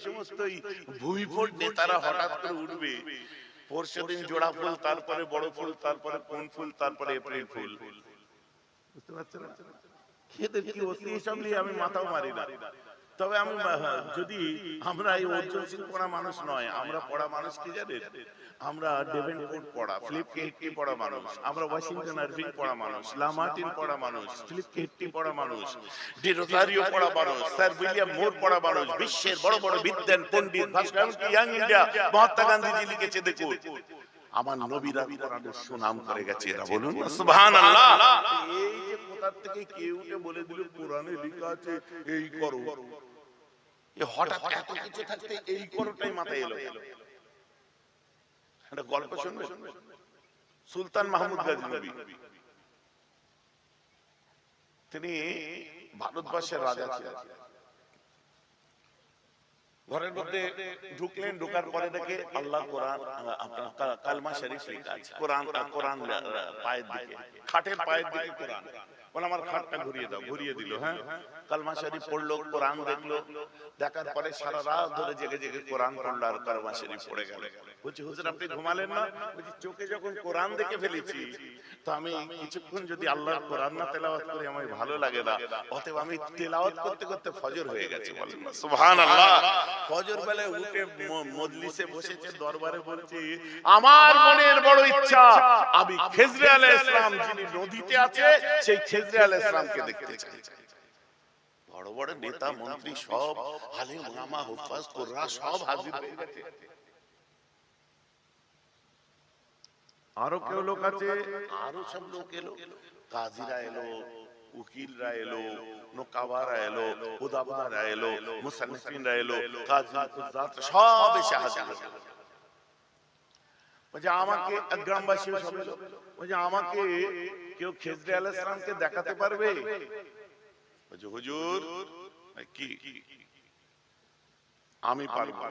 সমস্ত ভূমিফোট নেতারা হঠাৎ করে উঠবে, পরশু দিন জোড়া ফুল, তারপরে বড় ফুল, তারপরে কোন ফুল, তারপরে এপ্রিল ফুল, বুঝতে পারছেন? এদের কি অস্তি, এসব নিয়ে আমি মাথাও মারি না। তবে আমি যদি আমরা এই অর্জুন সিং পড়া মানুষ নয়, আমরা পড়া মানুষ কি জানেন? আমরা ডেভেনপোর্ট পড়া, ফিলিপ কেট্টি পড়া মানুষ, আমরা ওয়াশিংটন আরভিং পড়া মানুষ, লামার্টিন পড়া মানুষ, ফিলিপ কেট্টি পড়া মানুষ, ডি রোজারিও পড়া মানুষ, স্যার উইলিয়াম মোর পড়া মানুষ, বিশ্বের বড় বড় বিদ্বান পণ্ডিত ভাস্কর ইয়াং ইন্ডিয়া মহাত্মা গান্ধীজি লিখেছে দেখুন, আমার নবীরা কোরআনের সুনাম করে গেছে, এরা বলুন না সুবহানাল্লাহ। এই যে কোথা থেকে কেউ উঠে বলে দিল কোরআনে লেখা আছে এই করো, এ হঠাৎ এত কিছু থাকতে এই করোটাই মাথায় এলো। একটা গল্প শুনবে, সুলতান মাহমুদ গজনবী, তিনি ভারতবর্ষের রাজা ছিলেন। ঘরের মধ্যে ঢুকলেন, ঢোকার পরে দেখে আল্লাহ কোরআন, আপনার কালমা শরীফ লেখা আছে, কোরআন পায়ের দিকে, খাটের পায়ের দিকে কোরআন। বলে আমার খাটটা ঘুরিয়ে দাও, ঘুরিয়ে দিল। হ্যাঁ, কালমা শরীফ পড়লো, কোরআন দেখলো, দেখার পরে সারা রাত ধরে জেগে জেগে কোরআন পড়লো আর কালমা শরীফ পড়ে গেল। বলছি হুজুর আপনি ঘুমালেন না? বলছি চোখে যখন কোরআন দেখে ফেলেছি তো আমি কিছুক্ষণ যদি আল্লাহর কোরআন না তেলাওয়াত করি আমার ভালো লাগে না, অতএব আমি তেলাওয়াত করতে করতে ফজর হয়ে গেছে। বলেন না সুবহানাল্লাহ। ফজর বেলায় উঠে মজলিসে বসেছে, দরবারে বলছি আমার মনের বড় ইচ্ছা আমি খেজরে আলাইহিস সালাম যিনি নদীতে আছে সেই খেজরে আলাইহিস সালামকে দেখতে চাই। বড় বড় নেতা মন্ত্রী সব, আলেম ওলামা হুফাজ কুররা সব হাজির হয়ে গেছে। আরো কেউ লোক আছে, আরো সব লোক এলো, কাজীরা এলো, উকিলরা এলো, নোকাবারা এলো, উদাবারা এলো, মুসান্নিফিনরা এলো, কাজী কুজ্জাত সব এসে হাজির হলো। বলছে আমাকে, গ্রামবাসী সব এলো, বলছে আমাকে কেউ খেজরে আলাইহিস সালামকে দেখাতে পারবে? বলছে হুজুর কি আমি পারবো।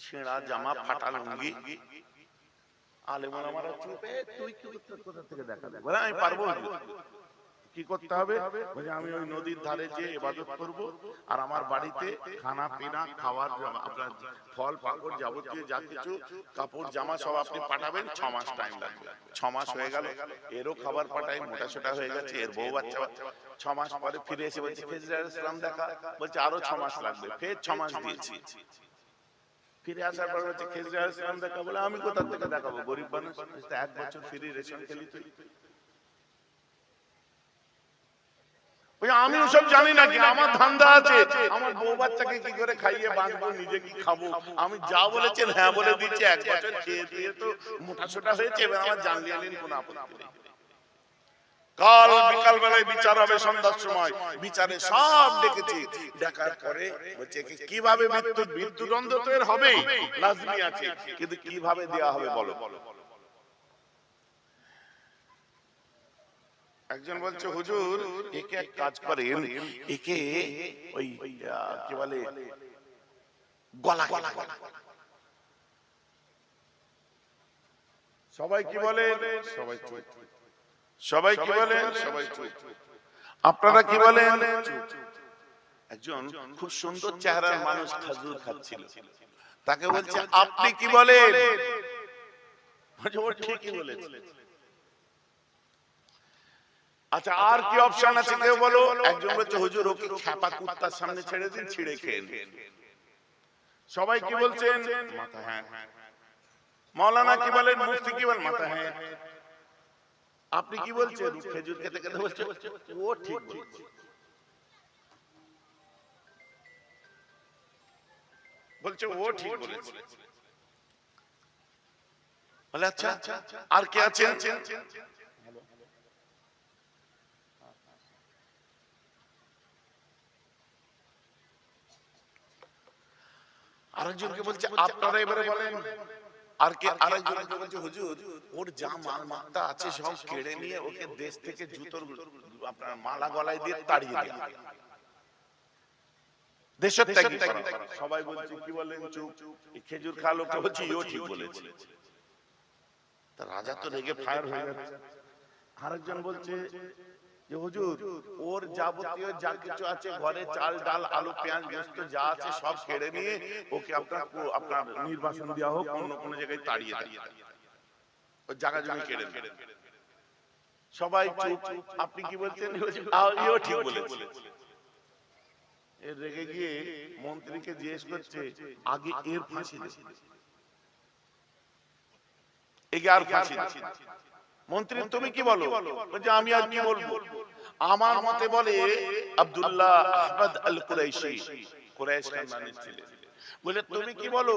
ছেঁড়া জামা, ফাটা লুঙ্গি, আলেম ওলামারা চুপে, তুই কি কোথা থেকে দেখাবে? বলে আমি পারবো। কি করতে হবে? বলে আমি ওই নদীর ধারে যে ইবাদত করব আর আমার বাড়িতে খানা পিনা খাওয়ার আপনার ফল পাকড় যাবতীয় যা কিছু কাপড় জামা সব আপনি পাঠাবেন, 6 মাস টাইম লাগবে। 6 মাস হয়ে গেল, এরও খাবার পাঠাই, মোটা সোটা হয়ে গেছে, এর বউ বাচ্চা, 6 মাস পরে ফিরে এসে বলছে খেজরে আলাইহিস সালাম দেখা, বলছে আরো 6 মাস লাগবে, ফের 6 মাস দিয়েছি। ফিরে আসার পর বলছে খেজরে আলাইহিস সালাম দেখা, বলে আমি কোথা থেকে দেখাবো, গরিব মানুষ, 1 বছর ফ্রি রেশন খেলি তুই। আমি ওসব জানি না, কি আমার ধান্দা আছে, আমার বউ বাচ্চাকে কি করে খাইয়ে বাঁচবো, নিজে কি খাবো, আমি যা বলেছেন হ্যাঁ বলে দিচ্ছি। 1 বছর খেয়ে দিয়ে তো মোটা সোটা হয়েছে, এবার আমার জানলিয়ে নিন কোন আপত্তি নেই। কাল বিকাল বেলায় বিচার হবে, সন্ধ্যার সময় বিচারে সব ডেকেছি। দেখার পরে বলছে কিভাবে মৃত্যুদণ্ড তো এর হবে, লাজমি আছে, কিন্তু কিভাবে দেয়া হবে বলো। একজন বলছে হুজুর একে এক কাজ করেন, একে ওই কি বলে গলা, সবাই কি বলে, সবাই চুপ, সবাই কি বলেন, সবাই চুপ, আপনারা কি বলেন? একজন খুব সুন্দর চেহারার মানুষ খেজুর খাচ্ছিল, তাকে বলছে আপনি কি বলেন? ও ঠিকই বলেছে। আচ্ছা আর কি অপশন আছে কেউ বলো? একজন বলছে হুজুর ওকে খেপা কুত্তার সামনে ছেড়ে দিন, ছিঁড়ে খেয়ে নিন। সবাই কি বলছেন? মাথা হ্যাঁ। মাওলানা কি বলেন, মুফতি কি বলেন? মাথা হ্যাঁ। আপনি কি বলছেন? খেজুর খেতে খেতে বলছে ও ঠিক বলছে। বলছে ও ঠিক বলেছে। বলে আচ্ছা আর কে আছেন? আরেকজনকে বলছে আপনারা এবারে বলেন। আর কে? আরেকজনকে বলছে হুজুর ওর যা মাল মাত্তা আছে সব কেড়ে নিয়ে ওকে দেশ থেকে জুতোর আপনার মালা গলায় দিয়ে তাড়িয়ে দিন, দেশের ত্যাগী করা। সবাই বলছে কি বলেন, চুপ। এই খেজুর খা লোকটা বলছে ও ঠিক বলেছে। তা রাজা তো রেগে ফায়ার হয়ে যাচ্ছে। আরেকজন বলছে যে হুজুর ওর যাবতীয় যা কিছু আছে ঘরে, চাল ডাল আলু পেঁয়াজ গোস্ত যা আছে সব কেড়ে নিয়ে ওকে আপনার নির্বাসন দেওয়া হোক, অন্য কোনো জায়গায় তাড়িয়ে দেন, ওর জায়গা জমি কেড়ে নেন। সবাই চুপ। আপনি কি বলছেন? এও ঠিক বলেছে। এর রেগে গিয়ে মন্ত্রীকে জিজ্ঞেস করছে, আগে এর ফাঁসি দে, একে আর ফাঁসি দে। মন্ত্রী তুমি কি বলো? বলছে আমি আর কি বলবো, আমার মতে বলে আব্দুল্লাহ আহমদ আল কুরাইশি, কুরাইশ খানদানের ছেলে। বলে তুমি কি বলো?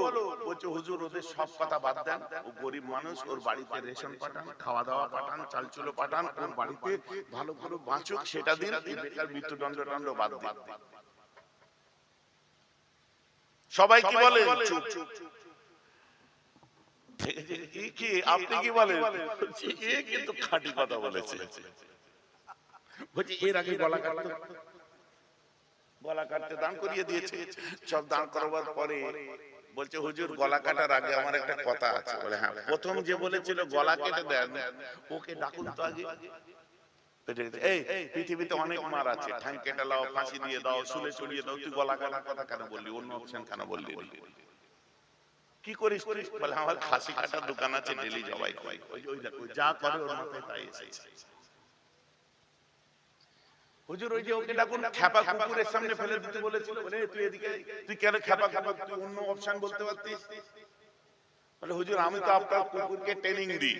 বলছে হুজুর ওদের সব কথা বাদ দেন, ও গরিব মানুষ, ওর বাড়িতে রেশন পাঠান, খাওয়া দাওয়া পাঠান, চালচুলো পাঠান, ওর বাড়িতে ভালো করে বাঁচুক সেটা দিন, বেকার মৃত্যুদণ্ড দণ্ড বাদ দিন। সবাই কি বলে? চুপ। আপনি কি বলেন? এ কিন্তু খাঁটি কথা বলেছে। বলছি এর আগে গলা কাটতে দান করিয়ে দিয়েছে। সব দান করবার পরে বলছে হুজুর গলা কাটার আগে আমার একটা কথা আছে। বলে হ্যাঁ। প্রথম যে বলেছিল গলা কেটে দেন, ওকে ডাকুন তো আগে। এই পৃথিবীতে অনেক মার আছে, ঠ্যাং কেটে দাও, ফাঁসি দিয়ে দাও, শুলে চড়িয়ে দাও, তুই গলা কাটার কথা কেন বললি? অন্য অপশন কেন বললি? কি করিস? বলে আমার খাসি কাটার দোকান আছে, ডেলি জবাই খাই। ওই দেখো যা করে ওর মাথায় তাই এসেছে। হুজুর ওই যে ওকে ডাকুন, খেপা কুকুরের সামনে ফেলে দিতে বলেছিল। বলে তুই এদিকে, তুই কেন খেপা, তুই অন্য অপশন বলতে পারতিস। বলে হুজুর আমি তো আপনার কুকুরকে ট্রেনিং দিই,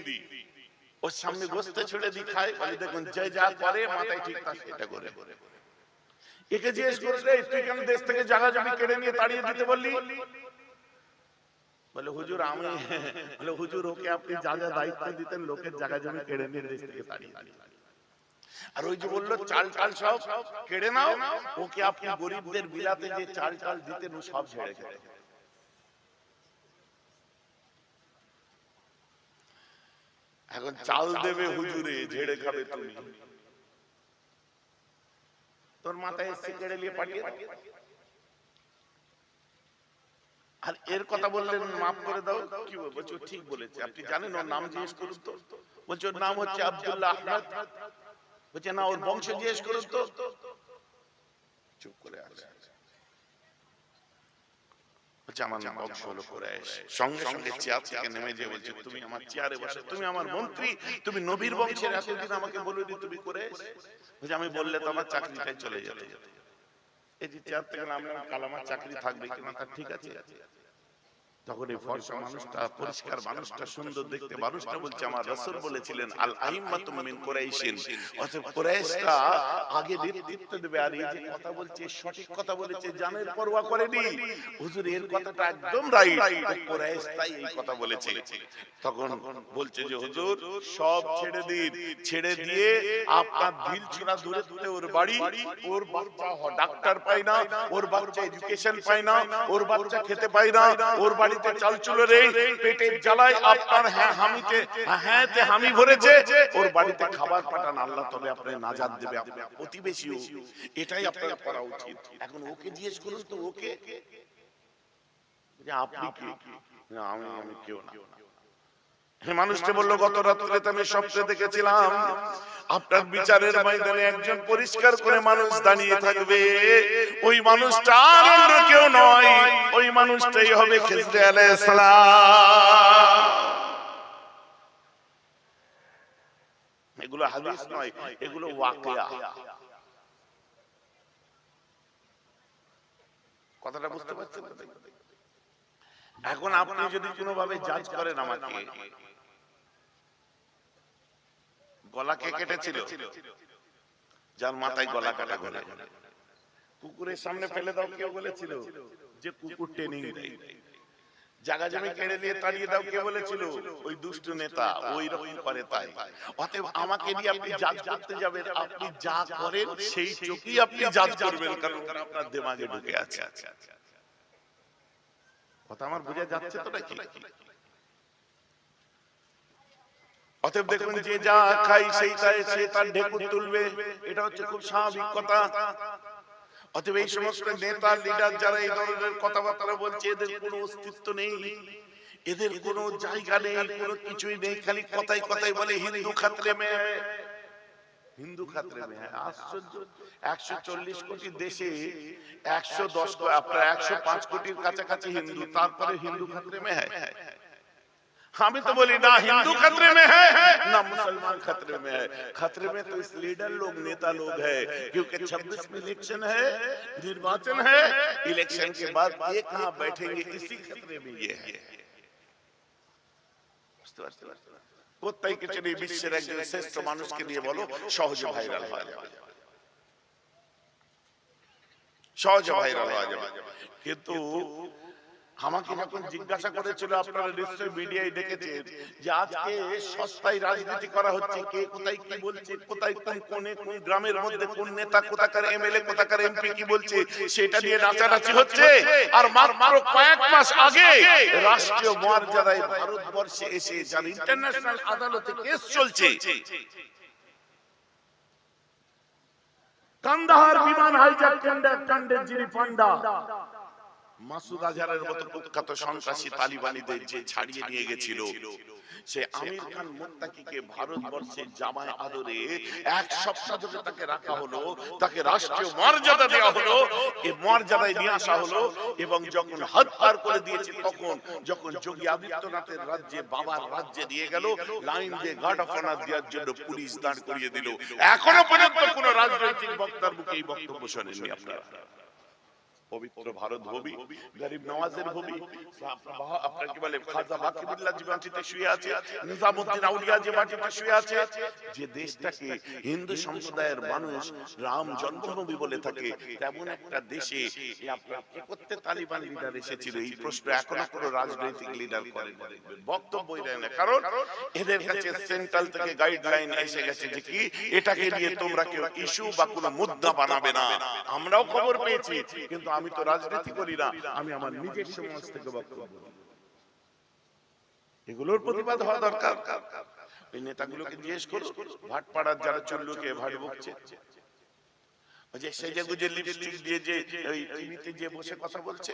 ওর সামনে গোস্তে ছুড়ে দিই খাই। বলে দেখুন যে যা করে মাথায় ঠিক তা সেটা করে। একে জিজ্ঞেস করলে তুই কেন দেশ থেকে জায়গা জমি কেড়ে নিয়ে তাড়িয়ে দিতে বললি? বলে হুজুর আমি, বলে হুজুর ওকে আপনি যা যা দায়িত্ব দিতেন লোকের জায়গা জমি কেড়ে নিয়ে দেশ থেকে তাড়িয়ে দিতেন। আর ওই যে বললো চাল টাল সব কেড়ে নাও, ওকে আপনি গরিবদের বিলাতে যে চাল টাল দিতেন ও সব ছেড়ে খেতেন। এখন চাল দেবে হুজুরে, ঝেড়ে খাবে তুমি। তোর মাথায় এসে কেড়ে নিয়ে পাঠিয়ে। আর এর কথা বললেন মাফ করে দাও, কি বলছো? ঠিক বলেছে। আপনি জানেন ওর নাম জিজ্ঞেস করুন তো। বলছে ওর নাম হচ্ছে আব্দুল্লাহ আহমদ। বলছে না ওর বংশ জিজ্ঞেস করুন তো। চুপ করে আছে। বলছে আমার বংশ হলো কুরাইশ। সঙ্গে সঙ্গে চেয়ার থেকে নেমে যে বলছে তুমি আমার চেয়ারে বসে, তুমি আমার মন্ত্রী, তুমি নবীর বংশের, এতদিন আমাকে বলনি তুমি কুরাইশ। বলছে আমি বললে তো আমার চাকরিটাই চলে যেতে। এই যে চেয়ার থেকে নামলাম, কালামার চাকরি থাকবে কিনা তার ঠিক আছে। তখন এই ফর্সা মানুষটা, পরিষ্কার মানুষটা, সুন্দর দেখতে মানুষটা বলছে আমার রাসূল বলেছিলেন আল আইম্মাতুম মিন কুরাইশিন, অতএব কুরাইশরা আগে নেতৃত্ব দেবে। আর এই যে কথা বলছে সঠিক কথা বলেছে, জানের পরোয়া করেনি। হুজুর এর কথাটা একদম রাইট, কুরাইশ তাই এই কথা বলেছে। তখন বলছে যে হুজুর সব ছেড়ে দিন, ছেড়ে দিয়ে আপনার দিল ছোড়া দূরে দূরে ওর বাড়ি, ওর বাচ্চা ডাক্তার পায় না, ওর বাচ্চা এডুকেশন পায় না, ওর বাচ্চা খেতে পায় না, ওর বাড়িতে চালচুলো রে পেটের জ্বালায় আপনার হাতে হামি ভরেছে, ওর বাড়িতে খাবার পাঠান, আল্লাহ তবে আপনার নাজাত দেবে, আপনার প্রতিবেশীও। এটাই আপনার করা উচিত। এখন ওকে জিজ্ঞেস করুন তো, ওকে আপনি কি? না আমি কেউ না। মানুষটা বললো গত রাত্রে আমি স্বপ্নে দেখেছিলাম আপনার বিচারের ময়দানে একজন পরিষ্কার করে মানুষ দাঁড়িয়ে থাকবে, ওই মানুষটা আর অন্য কেউ নয়, ওই মানুষটাই হবে খিজর আলাইহিস সালাম। এগুলো হাদিস নয়, এগুলো ওয়াকিয়া। কথাটা বুঝতে পারছেন? এখন আপনি যদি কোনোভাবে জাজ করেন আমাকে, গলা কে কেটেছিল? যার মাথায় গলা কাটা গলা। কুকুরের সামনে ফেলে দাও কে বলেছিল? যে কুকুর ট্রেনিং দেয়। জায়গা জমি কেড়ে নিয়ে তাড়িয়ে দাও কে বলেছিল? ওই দুষ্ট নেতা, ওই রকম করে তাই। অতএব আমাকে নিয়ে আপনি জাজ করতে যাবেন, আপনি যা করেন সেই চোখেই আপনি জাজ করবেন, কারণ আপনার দিমাগে ঢুকে আছে। কথা আমার বোঝা যাচ্ছে তো নাকি? অতএব দেখুন যে যা খাই সে তার ঢেকুর তুলবে, এটা হচ্ছে খুব স্বাভাবিক কথা। অতএব এই সমস্ত নেতা লিডার যারা এই ধরনের কথাবার্তা বলছে, এদের কোনো অস্তিত্ব নেই, এদের কোনো জায়গা নেই, কোনো কিছুই নেই, খালি কথাই কথাই বলে হিন্দু খাতরে মে, हिंदू खतरे में है। आश्चर्य, 140 কোটি দেশে 110 আপনার 105 কোটির কাছাকাছি হিন্দু, তারপরে হিন্দু खतरे में है। हम तो बोली ना हिंदू खतरे में है ना मुसलमान खतरे में है। खतरे में तो इस लीडर लोग, नेता लोग है, क्योंकि 26 में इलेक्शन है, निर्वाचन है। इलेक्शन के बाद ये कहां बैठेंगे, इसी खतरे में ये है। কোথায় কিছু নেই, বিশ্বের একজন শ্রেষ্ঠ মানুষকে নিয়ে বলো, সহজে ভাইরাল হয়ে যাবে, সহজে ভাইরাল হয়ে যাবে। কিন্তু আমাকে যখন জিজ্ঞাসা করেছিল, আপনারা নিশ্চয়ই মিডিয়ায় দেখেছেন যে আজকে সস্তায় রাজনীতি করা হচ্ছে, কে কোথায় কি বলছে, কোথায় কোন কোণে কোন গ্রামের মধ্যে কোন নেতা কোথাকার এমএলএ কোথাকার এমপি কি বলছে, সেটা নিয়ে নাচানাচি হচ্ছে। আর মাত্র কয়েক মাস আগে রাষ্ট্রীয় মর্যাদায় ভারতবর্ষে এসে যার ইন্টারন্যাশনাল আদালতে কেস চলছে, কান্দাহার বিমান হাইজ্যাক কাণ্ডের যিনি পান্ডা, মাসুদ আজহারের মতো কুখ্যাত সন্ত্রাসী তালিবানিদের যে ছাড়িয়ে নিয়ে গেছিল, সে আমির খান মুত্তাকিকে ভারতবর্ষের জামায় আদরে এক সপ্তাহ ধরে তাকে রাখা হলো, তাকে রাষ্ট্রীয় মর্যাদা দেওয়া হলো, এই মর্যাদায় নিয়ে আসা হলো। এবং যখন হাত পার করে দিয়েছে, তখন যখন যোগী আদিত্যনাথের রাজ্যে, বাবার রাজ্যে নিয়ে গেল, লাইন দিয়ে গার্ড অফ অনার দেওয়ার জন্য পুলিশ দাঁড় করিয়ে দিল। এখনো পর্যন্ত কোন রাজনৈতিক বক্তার মুখে এই বক্তব্য শোনেননি আপনারা। পবিত্র ভারত ভূমি, গরিব নওয়াজের ভূমি, আপনার কি বলে খাজা বাকিবুল্লাহ যে মাটিতে শুয়ে আছে, নিজামউদ্দিন আউলিয়া যে মাটিতে শুয়ে আছে, যে দেশটাকে হিন্দু সম্প্রদায়ের মানুষ রাম জন্মভূমি বলে থাকে, তেমন একটা দেশে আপনার কি করতে তালিবান লিডার এসেছিল, এই প্রশ্ন এখনো কোনো রাজনৈতিক লিডার করেন বক্তব্যই দেয় না। কারণ এদের কাছে সেন্ট্রাল থেকে গাইডলাইন এসে গেছে যে কি এটাকে নিয়ে তোমরা কেউ ইস্যু বা কোনো মুদ্রা বানাবে না। আমরাও খবর পেয়েছি, কিন্তু আমি তো রাজনীতি করি না, আমি আমার নিজের সমাজ থেকে বক্তব্য দিই। এগুলোর প্রতিবাদ হওয়া দরকার। এই নেতাগুলোকে জিজ্ঞেস করো, ভাটপাড়ার যারা চল্লুকে ভাট বকছে, যে সেজে গুজে লিপস্টিক দিয়ে যে ওই টিভিতে যে বসে কথা বলছে,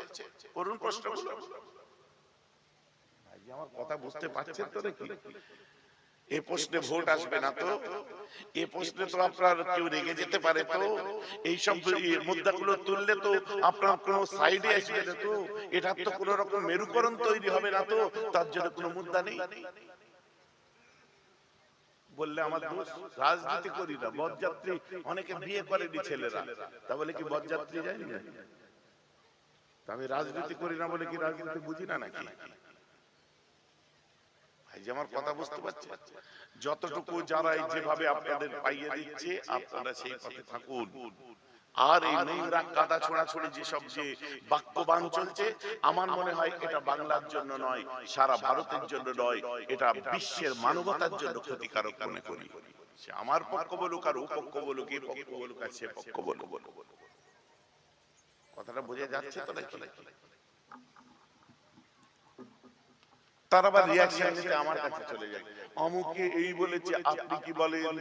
করুন প্রশ্নগুলো। ভাই আমার কথা বুঝতে পারছেন তো নাকি? এই প্রশ্নে ভোট আসবে না তো? এই প্রশ্নে তো আপনার কেউ রেগে যেতে পারে তো? এই সব মুদ্রাগুলো তুললে তো আপনার কোনো সাইডে আসবে না তো? এটা তো কোনো রকম মেরুকরণ তৈরি হবে না তো? তার জন্য কোনো মুদ্রা নেই বললে আমার দোষ। রাজনীতি করি না, বরযাত্রী অনেকে বিয়ে করেনি ছেলেরা, তা বলে কি বরযাত্রী যায়নি? আমি রাজনীতি করি না বলে কি রাজনীতি বুঝি না নাকি? আমার কথা বুঝতে পারছেন? যতটুকু যারা যেভাবে আপনাদের পাইয়ে দিচ্ছে, আপনারা সেই পথে থাকুন। আর এই নোংরা কাদা ছোড়াছড়ি যেসব যে বাক্যবান চলছে, আমার মনে হয় এটা বাংলার জন্য নয়, সারা ভারতের জন্য নয়, এটা বিশ্বের মানবতার জন্য ক্ষতিকারক মনে করি। সে আমার পক্ষ বলুক আর ও পক্ষ বলুক, এই পক্ষ বলুক আর সে পক্ষ বলুক, কথাটা বোঝা যাচ্ছে তো নাকি? তার আবার রিঅ্যাকশন নিতে আমার কাছে চলে যায়, অমুকে এই বলেছে আপনি কি বলেন।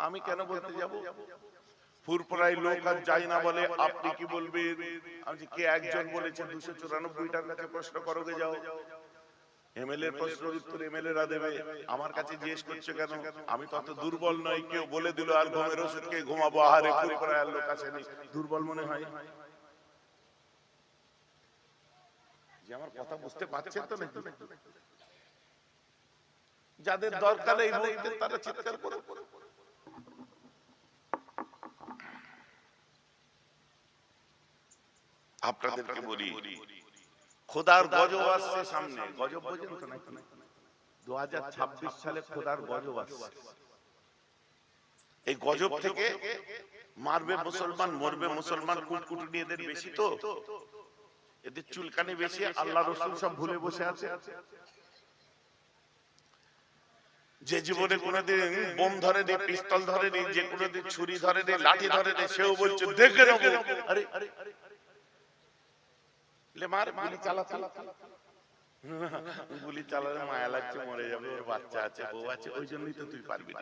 আমি কেন বলতে যাব? ফুরফুরায় লোক আর যাই না বলে আপনি কি বলবেন? আমি কে একজন বলেছে 294টার কাছে প্রশ্ন করোগে যাও। এমএলএ প্রশ্নের উত্তর এমএলএরা দেবে, আমার কাছে জিজ্ঞেস করছে কেন? আমি তত দুর্বল নই, কেউ বলে দিল আর ঘুমের ওষুধ খেয়ে ঘুমাবো, আহারে ফুরফুরায় লোক আসেনি, দুর্বল মনে হয়? আমার কথা বুঝতে পারছেন তো নাকি? যাদের দরকার এই মুহূর্তে তারা চিৎকার করে। আপনাদেরকে বলি, খোদার গজব আসছে সামনে। গজব বোঝেন তো নাকি? 2026 সালে খোদার গজব আসছে। এই গজব থেকে মারবে মুসলমান, মরবে মুসলমান, কুটকুটনি এদের বেশি তো, এদের চুলকানি বেশি, আল্লাহ রাসূল সব ভুলে বসে আছে। যে জীবনে কোনোদিন বোম ধরেনি, পিস্তল ধরেনি, যে কোনোদিন ছুরি ধরেনি, লাঠি ধরেনি, সেও বলছে দেখে নেবো। আরে লে মার, গুলি চালা, গুলি চালালে মায়া লাগছে, মরে যাবে, ওর বাচ্চা আছে, বউ আছে, ওই জন্যই তো তুই পারবি না।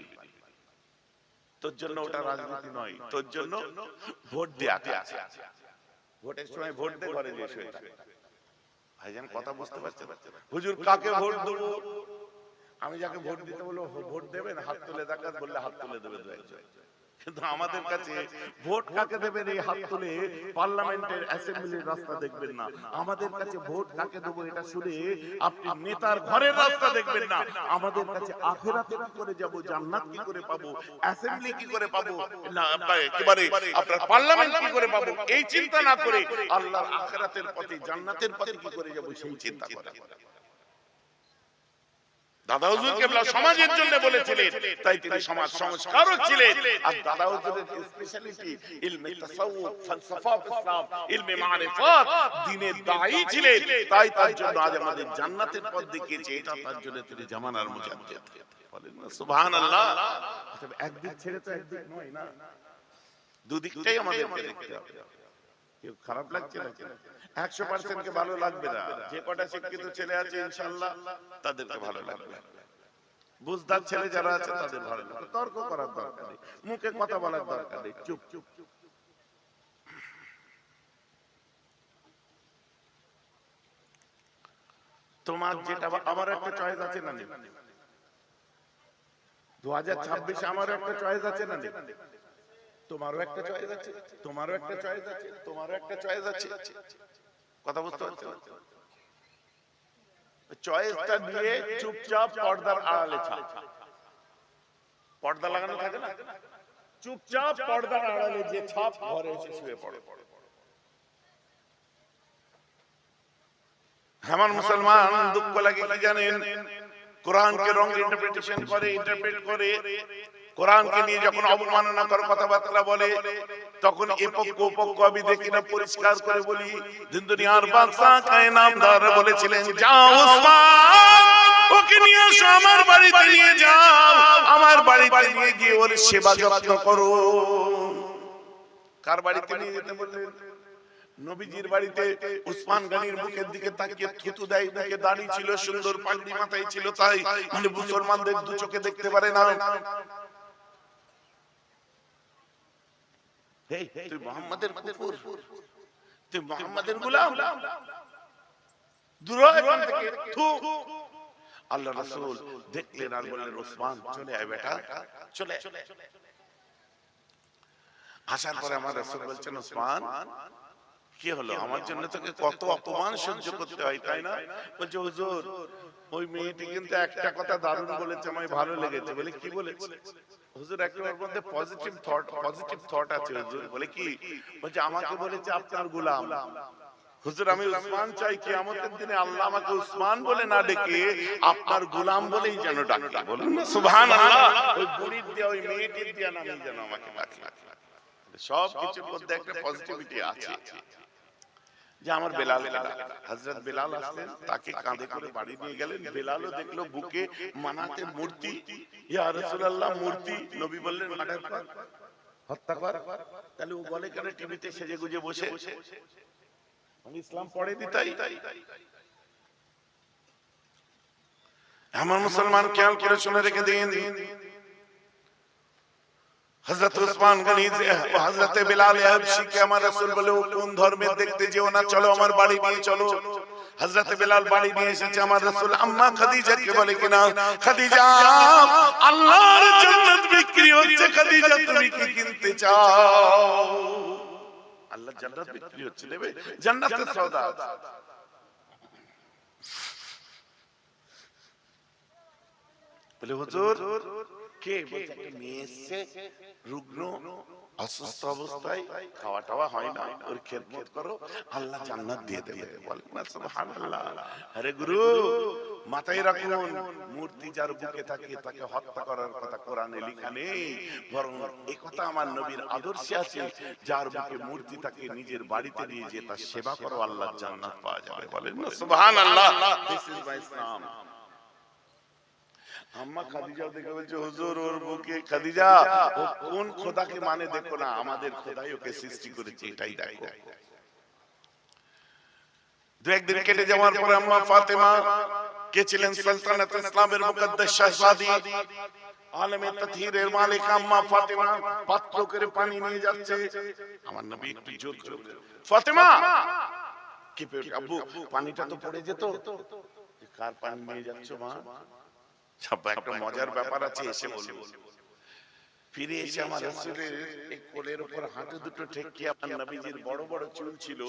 তোর জন্য ওটা রাজনীতি নয়, তোর জন্য ভোট দেয়া আছে। ভোটের সময় ভোট দে, ঘরে যে শুয়ে থাকে। ভাইজান কথা বুঝতে পারছেন? হুজুর কাকে ভোট দেবো? আমি যাকে ভোট দিতে বলবো ভোট দেবেন, হাত তুলে দেখান, বললে হাত তুলে দেবে দু একজন। কিন্তু আমাদের কাছে ভোট কাকে দেবেন এই হাত তুলে পার্লামেন্টের অ্যাসেম্বলির রাস্তা দেখবেন না। আমাদের কাছে ভোট কাকে দেবো এটা শুনে আপনি নেতার ঘরের রাস্তা দেখবেন না। আমাদের কাছে আখিরাতে কি করে যাব, জান্নাত কি করে পাবো, অ্যাসেম্বলি কি করে পাবো, না একেবারে আপনার পার্লামেন্ট কি করে পাবো, এই চিন্তা না করে আল্লাহর আখিরাতের পথে জান্নাতের পথে কি করে যাব সেই চিন্তা করে। দাদা হুজুর কেবলা সমাজের জন্য বলেছিলেন, তাই তিনি সমাজ সংস্কারক ছিলেন। আর দাদা হুজুরের স্পেশালিটি ইলমে তাসাউফ, ফালসাফা, ইসলাম, ইলমে মারিফাত, দ্বীনের দায়ী ছিলেন। তাই তার জন্য আজ আমাদের জান্নাতের পথ দেখিয়েছে। এটা তার জন্য তিনি জামানার মুজাদ্দিদ। বলেন না সুবহানাল্লাহ। একদিক ছেড়ে তো একদিক নয় না, দুদিকটাই আমাদেরকে দেখতে হবে। কেউ খারাপ লাগছে না, 100% কে ভালো লাগবে না। যে কটা শিক্ষিত ছেলে আছে ইনশাআল্লাহ তাদেরকে ভালো লাগবে, বুঝদার ছেলে যারা আছে তাদের ভালো লাগবে। তর্ক করার দরকার নেই, মুখে কথা বলার দরকার নেই, চুপ চুপ। তোমার যেটা, আমার একটা চয়েস আছে না নেই? 2026 আমার একটা চয়েস আছে না নেই? তোমারও একটা চয়েস আছে, তোমারও একটা চয়েস আছে, তোমারও একটা চয়েস আছে। কথা বুঝতে পারছো? চয়েসটা দিয়ে চুপচাপ পর্দার আড়ালে থাক। পর্দা লাগানো থাকে না, চুপচাপ পর্দার আড়ালে যে ছাপ, ঘরে এসে শুয়ে পড়ে। আমার মুসলমান দুঃখ লাগে কি জানেন? কোরআনকে রং ইন্টারপ্রিটেশন করে, ইন্টারপ্রেট করে। কোরআনকে নিয়ে যখন অবমাননা করার কথাবার্তা বলে, তখন এ পক্ষ ও পক্ষ আমি দেখি না, পরিষ্কার করে বলি। দুনিয়ার বাদশা কায়নামদার বলেছিলেন, যাও ওসমান, ওকে নিয়ে এসো আমার বাড়িতে, নিয়ে যাও আমার বাড়িতে, নিয়ে গিয়ে ওর সেবা যত্ন করো। কার বাড়িতে নিয়ে যেতে বললেন? নবীজির বাড়িতে। উসমান গনির মুখের দিকে তাকিয়ে থুতু দেয়, মুখে দাড়ি ছিল, সুন্দর পাগড়ি মাথায় ছিল, তাই মানে মুসলমানদের দু চোখে দেখতে পারে না। তুই মুহাম্মাদের কুকুর, তুই মুহাম্মাদের গোলাম, দূর হ এখান থেকে, থু। আল্লাহ রাসূল দেখলেন আর বললেন, ওসমান চলে আয় বেটা, চলে। আসার পরে আমার রাসূল বলছেন, ওসমান কি হলো? আমার জন্য তোকে কত অপমান সহ্য করতে হয়, তাই না? বলছে, হুজুর ওই মেয়েটি কিন্তু একটা কথা দারুণ বলেছে, আমার ভালো লেগেছে। বলে কি বলেছে? হুজুর একটা ওর মধ্যে পজিটিভ থট আছে হুজুর। বলে কি? বলছে আমাকে বলেছে আপনার গোলাম। হুজুর আমি উসমান চাই, কিয়ামতের দিনে আল্লাহ আমাকে উসমান বলে না ডেকে আপনার গোলাম বলেই যেন ডাকে। বলুন না সুবহানাল্লাহ। ওই বুড়ির দিয়া, ওই মেয়েটির দিয়া নামই যেন আমাকে ডাকে। সব কিছুর মধ্যে একটা পজিটিভিটি আছে। যে আমার বেলাল, হযরত বেলাল আসলেন, তাকে কাঁধে করে বাড়ি নিয়ে গেলেন। বেলালও দেখলো বুকে মানাতে মূর্তি। ইয়া রাসূলুল্লাহ, মূর্তি। নবী বললেন, মার্ডার কর, হত্যা কর। তাহলে ও বলে কেন টিভিতে সেজে গুজে বসে? আমি ইসলাম পড়ে দিতাই। আমার মুসলমান খেয়াল করে শুনে রেখে দিন, হযরত উসমান গনি ও হযরত বেলাল হাবশী কে আমার রাসূল বলে, ও কোন ধর্মের দেখতে যেও না, চলো আমার বাড়ি নিয়ে চলো। হযরত বেলাল বাড়ি নিয়ে এসেছে। আমার রাসূল আম্মা খাদিজা কে বলে কিনা, খাদিজা আল্লাহর জান্নাত বিক্রি হচ্ছে, খাদিজা তুমি কি কিনতে চাও? আল্লাহর জান্নাত বিক্রি হচ্ছে, নেবে? জান্নাতের সওদা। বলে হুজুর কে? বলছে একটা মেয়ে এসেছে, রুগ্ন, অসুস্থ অবস্থায়, খাওয়া টাওয়া হয় না, ওর খেদমত করো, আল্লাহ জান্নাত দিয়ে দেবে। বলেন না সুবহানাল্লাহ। আরে গুরু মাথায় রাখুন, মূর্তি যার বুকে থাকে তাকে হত্যা করার কথা কোরআনে লেখা নেই, বরং এই কথা আমার নবীর আদর্শে আছে, যার বুকে মূর্তি থাকে নিজের বাড়িতে নিয়ে যে তার সেবা করো, আল্লাহ জান্নাত পাওয়া যাবে। বলেন না সুবহানাল্লাহ। দিস ইজ মাই ইসলাম। আম্মা খাদিজা দেখে বলছে, হুজুর ওর বুকে, খাদিজা ও কোন খোদাকে মানে দেখো না, আমাদের খোদাই ওকে সৃষ্টি করেছে, এটাই দেখো। দু একদিন কেটে যাওয়ার পরে আম্মা ফাতেমা, কে ছিলেন সালতানাত ইসলামের মুকদ্দাস শাহজাদি, আলেমে তাতহীরের মালিক আম্মা ফাতেমা, পাত্র করে পানি নিয়ে যাচ্ছে। আমার নবী একটু জোর করে, ফাতেমা কি আব্বু পানিটা তো পড়ে যেত, কার পানি নিয়ে যাচ্ছ মা? সব একটা মজার ব্যাপার আছে, এসে বলবো। ফিরে এসে আমার রাসূলের এই কোলের উপর হাঁটু দুটো ঠেকিয়ে আমার নবীজির বড় বড় চুল ছিল,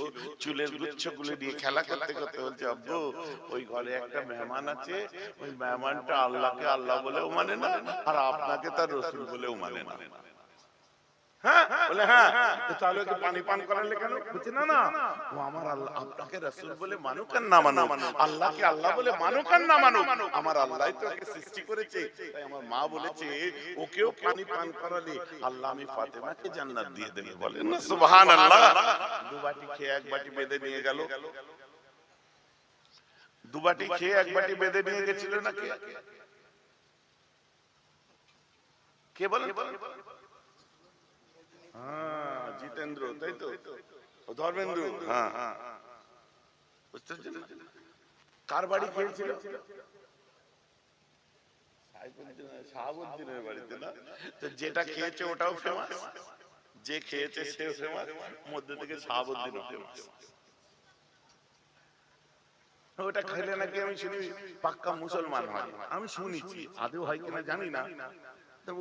চুলের গুচ্ছগুলো নিয়ে খেলা করতে করতে বলছে, আব্বু ওই ঘরে একটা মেহমান আছে, ওই মেহমানটা আল্লাহকে আল্লাহ বলেও মানে না, আর আপনাকে তার রাসূল বলেও মানে না। হ্যাঁ বলে হ্যাঁ, তাহলে ওকে পানি পান করালে কেন? বলছে না না, ও আমার আল্লাহ, আপনাকে রাসূল বলে মানুক আর না মানুক, আল্লাহকে আল্লাহ বলে মানুক আর না মানুক, আমার আল্লাহই তো ওকে সৃষ্টি করেছে। তাই আমার মা বলেছে ওকেও পানি পান করালে আল্লাহ আমি ফাতেমাকে জান্নাত দিয়ে দেবে। বলেন না সুবহানাল্লাহ। দু বাটি খেয়ে এক বাটি বেঁধে নিয়ে গেল, দু বাটি খেয়ে এক বাটি বেঁধে নিয়ে গেছিল না কে? কে বলেন? জিতেন্দ্র, তাই তো? ধর্মেন্দ্র। হ্যাঁ, কার বাড়ি খেয়েছিল? শাহাবুদ্দিনের বাড়িতে না? তো যেটা খেয়েছে ওটাও ফেমাস, যে খেয়েছে সেও ফেমাস, মধ্যে থেকে শাহাবুদ্দিনও ফেমাস। ওটা খেলে নাকি আমি শুনি পাক্কা মুসলমান হয়, আমি শুনেছি, আদৌ হয় কিনা জানি না।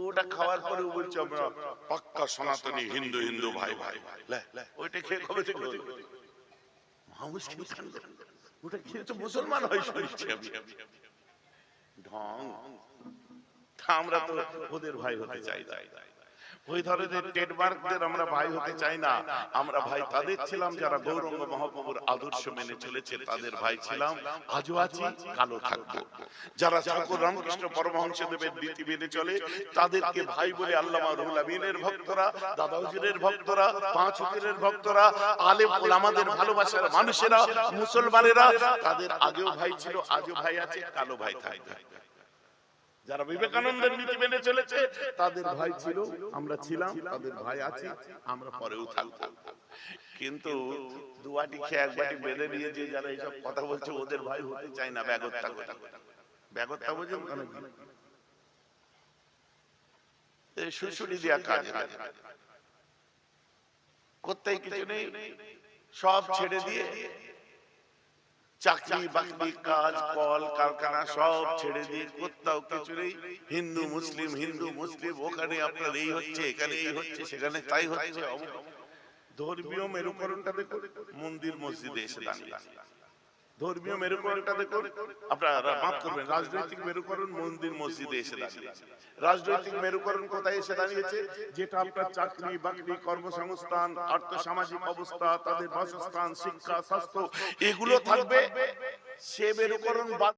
ওটা খাওয়ার পরে বলছে আমরা পাক্কা সনাতনী হিন্দু, হিন্দু ভাই ভাই। ওইটা খেয়ে কবে থেকে ওটা খেয়ে তো মুসলমান হয় শুনেছি আমি। ঢং। আমরা তো ওদের ভাই হতে চাই না, ওই ধরনের ট্রেডমার্কদের আমরা ভাই হতে চাই না। আমরা ভাই তাদের ছিলাম যারা গৌরাঙ্গ মহাপ্রভুর আদর্শ মেনে চলেছে, তাদের ভাই ছিলাম, আজও আছি, কালো থাকবো। যারা ঠাকুর রামকৃষ্ণ পরমহংসদেবের নীতি মেনে চলে তাদেরকে ভাই বলে আল্লামা রুহুল আমিনের ভক্তরা, দাদা হুজুরের ভক্তরা, পাঁচ হুজুরের ভক্তরা, আলেম ওলামাদের ভালোবাসার মানুষেরা, মুসলমানেরা তাদের আগেও ভাই ছিল, আজও ভাই আছে, কালো ভাই থাকবে। যারা বিবেকানন্দের নীতি মেনে চলেছে তাদের ভাই ছিল, আমরা ছিলাম, তাদের ভাই আছে, আমরা পরেও থাকবো। কিন্তু দুয়াটি খেয়ে এক বাটি বেঁধে নিয়ে যে যারা এইসব কথা বলছে ওদের ভাই হতে চাই না। ব্যাগত্তা ব্যাগত্তা বুঝুন, শুশুড়ি দেওয়া কাজ করতেই কিছু নেই, সব ছেড়ে দিয়ে চাকরি বাকরি কাজ কল কারখানা সব ছেড়ে দিয়ে কোথাও কিছু নেই, হিন্দু মুসলিম, হিন্দু মুসলিম, ওখানে আপনার এই হচ্ছে, এখানে এই হচ্ছে, সেখানে তাই হচ্ছে। ধর্মীয় মেরুকরণটা দেখুন, মন্দির মসজিদে এসে দাঁড়িয়ে। ধর্মীয় মেরুকরণটা দেখুন, আপনারা মাফ করবেন, রাজনৈতিক মেরুকরণ মন্দির মসজিদে এসে দাঁড়িয়ে। রাজনৈতিক মেরুকরণ কোথায় এসে দাঁড়িয়েছে? যেটা আপনার চাকরি বাকরি, কর্মসংস্থান, আর্থসামাজিক অবস্থা, তাদের বাসস্থান, শিক্ষা, স্বাস্থ্য, এগুলো থাকবে, সে মেরুকরণ